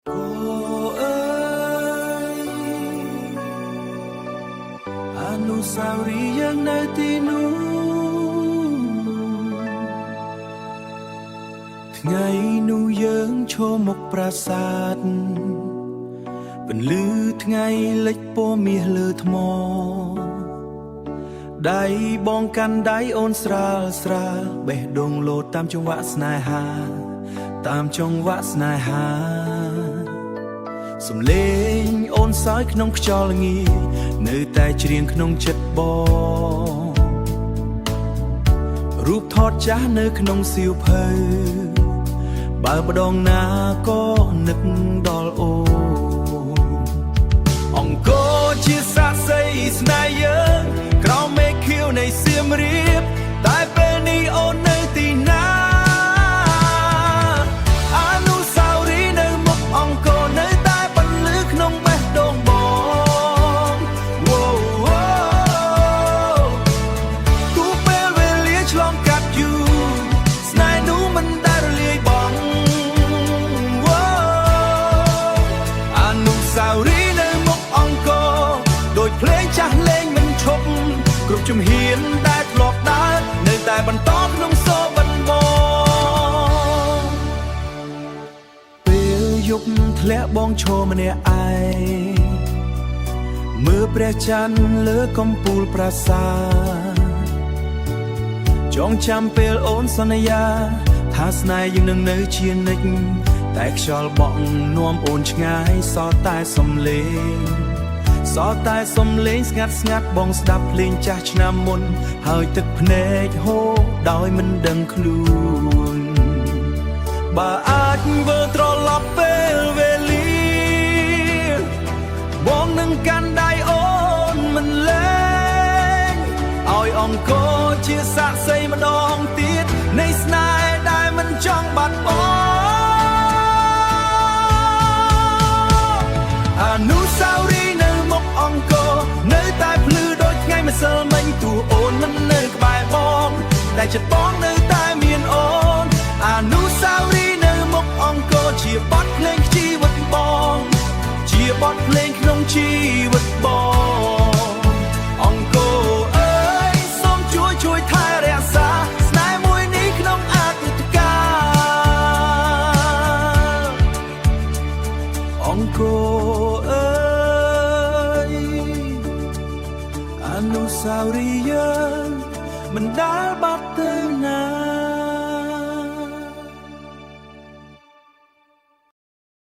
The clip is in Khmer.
cô ơi អនុស្សាវរីយ៍យើងនៅទីនោះថ្ងៃនោះយើងឈរមុខប្រាសាទពន្លឺថ្ងៃលិចពណ៌មាសលើថ្មដៃបងកាន់ដៃអូនស្រាលស្រាលបេះដូងលោតតាមចង្វាក់ស្នេហាតាមចង្វាក់ស្នេហាសំឡេងអូនសើចក្នុងខ្យល់ល្ងានៅតែច្រៀងក្នុងចិត្តបងរូបថតចាស់នៅក្នុងសៀវភៅបើម្ដងណាក៏នឹកដល់អូនអង្គរជាសាក្សីស្នេហ៍យើងក្រោមមេឃខៀវនៃសៀមរាបតែពេលនេះអូននៅទីណាអនុស្សាវរីយ៍នៅមុខអង្គរនៅតែបន្លឺក្នុងបេះដូងបងទោះពេលវេលាឆ្លងកាត់យូរស្នេហ៍នោះមិនដែលរលាយបងអនុស្សាវរីយ៍នៅមុខអង្គរដូចភ្លេងចាស់លេងមិនឈប់គ្រប់ជំហានដែលធ្លាប់ដើរនៅតែបន្តក្នុងសូរបិណ្ឌបងពេលយប់ធ្លាក់បងឈរម្នាក់ឯងមើលព្រះច័ន្ទលើកំពូលប្រាសាទចងចាំពេលអូនសន្យាថាស្នេហ៍យើងនឹងនៅជានិច្ចតែខ្យល់បក់នាំអូនឆ្ងាយសល់តែសំឡេងសល់តែសំឡេងស្ងាត់ស្ងាត់បងស្ដាប់ភ្លេងចាស់ឆ្នាំមុនហើយទឹកភ្នែកហូរដោយមិនដឹងខ្លួនបើអាចវិលត្រឡប់ពេលវេលាបងនឹងកាន់ដៃអូនមិនលែងឲ្យអង្គរជាសាក្សីម្ដងទៀតនៃស្នេហ៍ដែលមិនចង់បាត់បង់អនុស្សាវរីយ៍នៅមុខអង្គរនៅតែភ្លឺដូចថ្ងៃម្សិលមិញទោះអូនមិននៅក្បែរបងតែចិត្តបងនៅតែមានអូនអនុស្សាវរីយ៍នៅមុខអង្គរជាបទភ្លេងជីវិតបងជាបទភ្លេងក្នុងជីវិតបងអង្គរអើយសូមជួយថែរក្សាស្នេហ៍មួយនេះក្នុងអតីតកាលអង្គរអើយអនុស្សាវរីយ៍យើងមិនដែលបាត់ទៅ